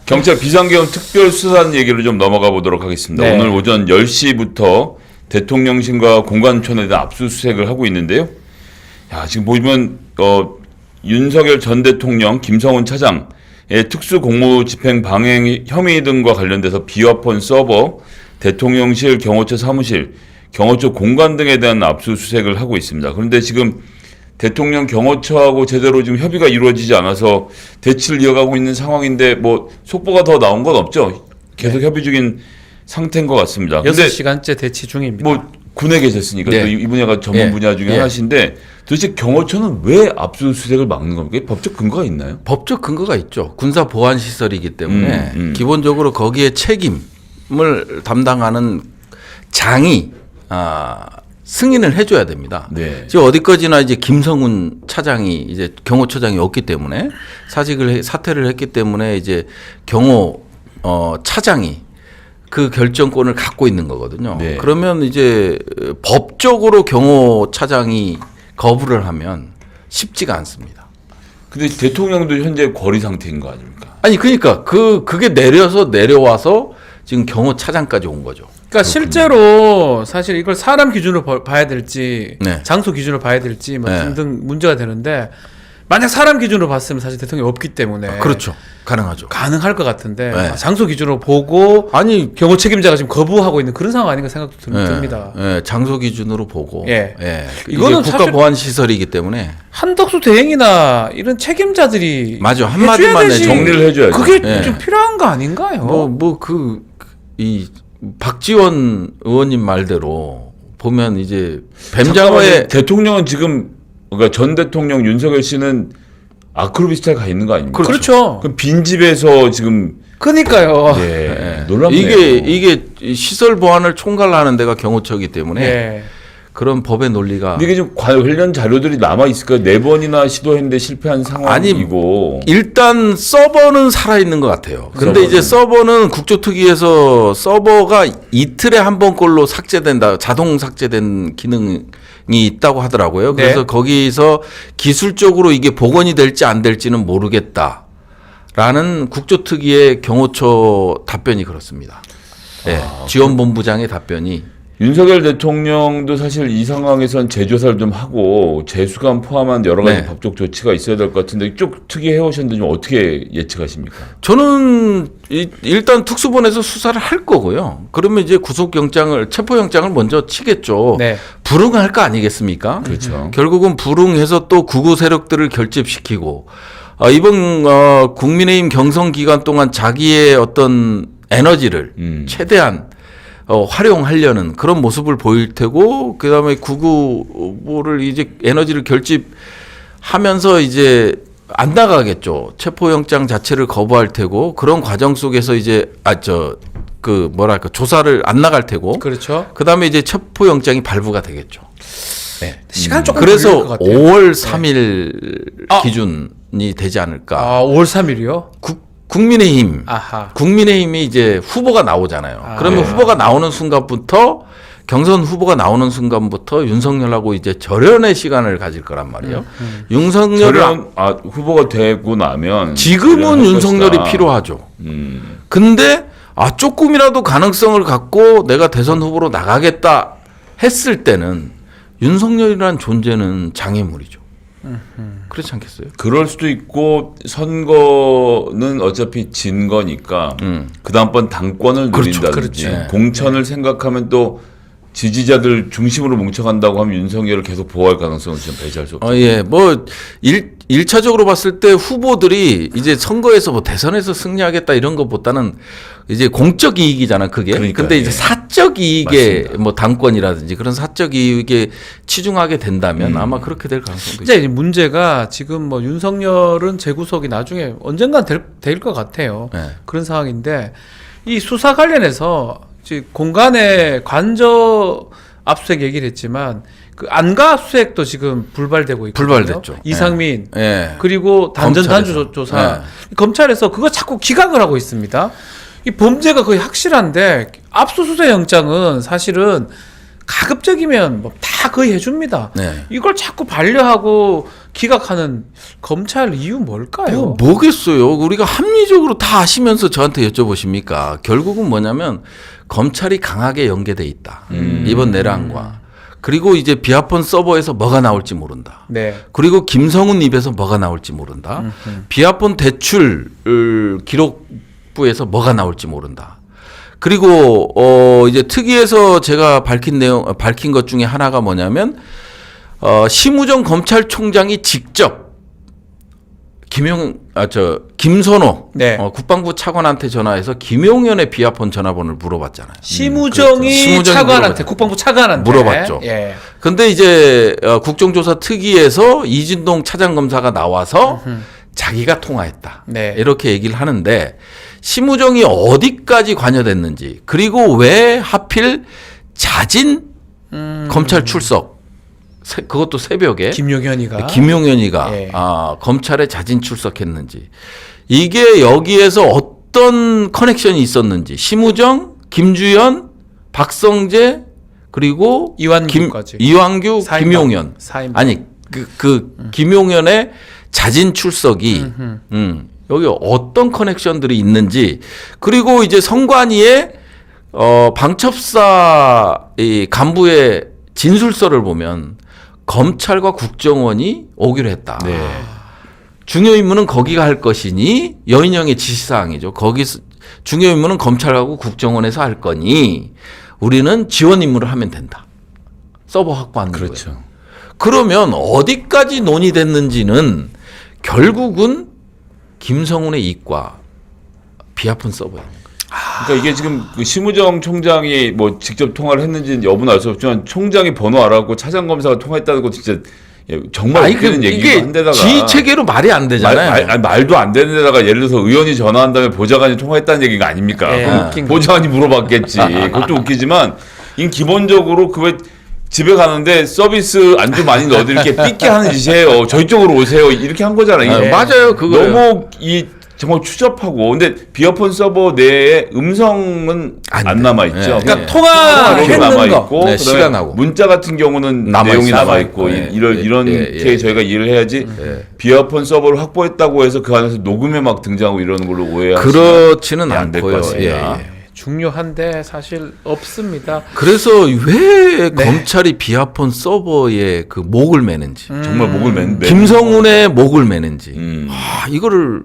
경찰 비상계엄 특별수사단 얘기를 좀 넘어가 보도록 하겠습니다. 네. 오늘 오전 10시부터 대통령실과 공관청에 대한 압수수색을 하고 있는데요. 야, 지금 보시면 윤석열 전 대통령, 김성훈 차장의 특수공무집행 방해 혐의 등과 관련돼서 비화폰 서버, 대통령실, 경호처 사무실, 경호처 공간 등에 대한 압수수색을 하고 있습니다. 그런데 지금 대통령 경호처하고 제대로 지금 협의가 이루어지지 않아서 대치를 이어가고 있는 상황인데 뭐 속보가 더 나온 건 없죠. 계속 협의 중인 상태인 것 같습니다. 근데 6시간째 대치 중입니다. 뭐 군에 계셨으니까 네. 또 이 분야가 전문 분야 중에 하나신데 도대체 경호처는 왜 압수수색을 막는 겁니까? 법적 근거가 있나요? 법적 근거가 있죠. 군사 보안 시설이기 때문에 기본적으로 거기에 책임을 담당하는 장이 승인을 해줘야 됩니다. 네. 지금 어디까지나 이제 김성훈 차장이 이제 경호처장이 없기 때문에 사퇴를 했기 때문에 이제 경호 차장이 그 결정권을 갖고 있는 거거든요. 네. 그러면 이제 법적으로 경호 차장이 거부를 하면 쉽지가 않습니다. 근데 대통령도 현재 거리 상태인 거 아닙니까? 아니 그러니까 그게 내려와서 지금 경호 차장까지 온 거죠. 그러니까 실제로 사실 이걸 사람 기준으로 봐야 될지 네. 장소 기준으로 봐야 될지 뭐 네. 등등 문제가 되는데 만약 사람 기준으로 봤으면 사실 대통령이 없기 때문에 그렇죠. 가능하죠. 가능할 것 같은데 네. 장소 기준으로 보고 아니 경호 책임자가 지금 거부하고 있는 그런 상황 아닌가 생각도 듭니다. 장소 기준으로 보고. 예. 이거는 이거는 국가 사실- 보안 시설이기 때문에 한덕수 대행이나 이런 책임자들이 맞아. 해줘야 한마디만 되지. 정리를 해줘야죠. 그게 예. 좀 필요한 거 아닌가요? 이 박지원 의원님 말대로 보면 이제 잠깐만요. 뱀장어에 대통령은 지금 그러니까 전 대통령 윤석열 씨는 아크로비스타에 가 있는 거 아닙니까? 그렇죠. 그럼 빈집에서 지금 그러니까요. 놀랍네요. 이게 시설 보안을 총괄하는 데가 경호처이기 때문에 예. 그런 법의 논리가 근데 이게 좀 관련 자료들이 남아 있을까요? 4번이나 시도했는데 실패한 상황이고. 일단 서버는 살아있는 것 같아요. 근데 서버는. 이제 서버는 국조특위에서 서버가 이틀에 한 번꼴로 삭제된다, 자동 삭제된 기능이 있다고 하더라고요. 그래서 네. 거기서 기술적으로 이게 복원이 될지 안 될지는 모르겠다라는 국조특위의 경호처 답변이 그렇습니다. 네, 지원본부장의 답변이 윤석열 대통령도 사실 이 상황에선 재조사를 좀 하고 재수감 포함한 여러 가지 네. 법적 조치가 있어야 될 것 같은데 쭉 특이해 오셨는데 좀 어떻게 예측하십니까? 저는 일단 특수본에서 수사를 할 거고요. 그러면 이제 체포영장을 먼저 치겠죠. 네. 불응할 거 아니겠습니까? 그렇죠. 결국은 불응해서 또 구구 세력들을 결집시키고 이번 국민의힘 경선 기간 동안 자기의 어떤 에너지를 최대한 활용하려는 그런 모습을 보일 테고 그다음에 구구를 이제 에너지를 결집하면서 이제 안 나가겠죠. 체포영장 자체를 거부할 테고 그런 과정 속에서 이제 조사를 안 나갈 테고 그렇죠. 그다음에 이제 체포영장이 발부가 되겠죠. 네. 시간 조금 걸릴 그래서 것 같아요. 5월 3일 기준이 되지 않을까. 5월 3일이요? 국민의힘. 아하. 국민의힘이 이제 후보가 나오잖아요. 그러면 후보가 나오는 순간부터 경선 후보가 나오는 순간부터 윤석열하고 이제 절연의 시간을 가질 거란 말이에요. 윤석열을 후보가 되고 나면 지금은 절연할 윤석열이 것이다. 필요하죠. 근데 조금이라도 가능성을 갖고 내가 대선 후보로 나가겠다 했을 때는 윤석열이라는 존재는 장애물이죠. 그렇지 않겠어요? 그럴 수도 있고 선거는 어차피 진 거니까 그 다음번 당권을 그렇죠. 누린다든지 그렇죠. 공천을 생각하면 또 지지자들 중심으로 뭉쳐간다고 하면 윤석열을 계속 보호할 가능성은 좀 배제할 수 없죠. 예. 1차적으로 봤을 때 후보들이 이제 선거에서 뭐 대선에서 승리하겠다 이런 것보다는 이제 공적 이익이잖아, 그게. 그러니까요. 근데 이제 사적 이익에 맞습니다. 뭐 당권이라든지 그런 사적 이익에 치중하게 된다면 아마 그렇게 될 가능성도 있죠. 이제 문제가 지금 뭐 윤석열은 재구속이 나중에 언젠간 될 것 같아요. 네. 그런 상황인데 이 수사 관련해서 지금 공간의 관저 압수수색 얘기를 했지만 그 안가 압수수색도 지금 불발되고 있거든요. 불발됐죠. 이상민 예. 그리고 단전 검찰에서. 단주 조사 검찰에서 그거 자꾸 기각을 하고 있습니다. 이 범죄가 거의 확실한데 압수수색 영장은 사실은 가급적이면 뭐 다 거의 해줍니다. 네. 이걸 자꾸 반려하고 기각하는 검찰 이유 뭘까요? 뭐겠어요? 우리가 합리적으로 다 아시면서 저한테 여쭤보십니까? 결국은 뭐냐면 검찰이 강하게 연계돼 있다. 이번 내란과. 그리고 이제 비아폰 서버에서 뭐가 나올지 모른다. 네. 그리고 김성훈 입에서 뭐가 나올지 모른다. 비아폰 대출 기록부에서 뭐가 나올지 모른다. 그리고 이제 특위에서 제가 밝힌 것 중에 하나가 뭐냐면 심우정 검찰총장이 직접 김선호 네. 국방부 차관한테 전화해서 김용현의 비아폰 전화번호를 물어봤잖아요. 심우정이 심우정이 차관한테 물어봤죠. 국방부 차관한테 물어봤죠. 예. 근데 이제 국정조사 특위에서 이진동 차장검사가 나와서 자기가 통화했다. 네. 이렇게 얘기를 하는데 심우정이 어디까지 관여됐는지 그리고 왜 하필 자진 검찰 출석 그것도 새벽에 김용현이가 김용현이가 예. 검찰에 자진 출석했는지 이게 여기에서 어떤 커넥션이 있었는지 심우정, 김주현, 박성재 그리고 이완규까지. 이완규, 사인방. 김용현 사인방. 아니 김용현의 자진 출석이 여기 어떤 커넥션들이 있는지 그리고 이제 성관이의 방첩사 이 간부의 진술서를 보면 검찰과 국정원이 오기로 했다. 네. 중요 임무는 거기가 할 것이니 여인영의 지시사항이죠. 거기 중요 임무는 검찰하고 국정원에서 할 거니 우리는 지원 임무를 하면 된다. 서버 확보하는 거예요. 그렇죠. 그러면 어디까지 논의됐는지는 결국은 김성훈의 이익과 비아폰 서버예요. 그러니까 이게 지금 그 심우정 총장이 뭐 직접 통화를 했는지는 여부는 알 수 없지만 총장이 번호 알아갖고 차장검사가 통화했다는 거 진짜 정말 웃기는 얘기고 이게 한데다가 지휘 체계로 말이 안 되잖아요. 말도 안 되는 데다가 예를 들어서 의원이 전화한 다음에 보좌관이 통화했다는 얘기가 아닙니까? 네, 그럼 웃긴 보좌관이 물어봤겠지. 그것도 웃기지만 이 기본적으로 그 왜 집에 가는데 서비스 안주 많이 넣어드릴게 삐끼 하는 짓이에요. 저희 쪽으로 오세요. 이렇게 한 거잖아요. 이게 맞아요. 그거 너무 정말 추잡하고 근데 비어폰 서버 내에 음성은 안 남아 있죠. 네. 그러니까 네. 통화했는 남아 거. 있고 네, 시간하고. 문자 같은 경우는 남아 내용이 있어요. 남아 있고 네. 이렇게 저희가 이해를 해야지 비어폰 서버를 확보했다고 해서 그 안에서 녹음에 막 등장하고 이러는 걸로 오해하시면 그렇지는 안 될 것 않고요. 같습니다. 중요한데 사실 없습니다. 그래서 왜 검찰이 비아폰 서버에 그 목을 매는지 정말 목을 맨 김성훈의 목을 매는지 이거를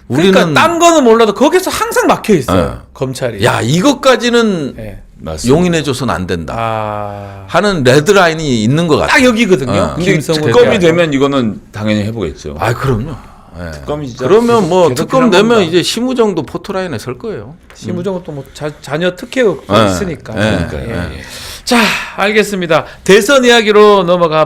우리는 그러니까 딴 거는 몰라도 거기서 항상 막혀 있어요. 네. 검찰이. 야 이것까지는 네. 맞습니다. 용인해줘서는 안 된다 아. 하는 레드라인이 있는 것 같아요. 딱 여기거든요. 근데 김성훈 특검이 대표. 되면 이거는 당연히 해보겠죠. 아 그럼요. 예. 특검이 진짜 그러면 뭐 계속 특검 필요한 되면 겁니다. 이제 심우정도 포토라인에 설 거예요. 심우정은 또 뭐 자녀 특혜가 네. 있으니까. 네. 예. 네. 자, 알겠습니다. 대선 이야기로 넘어가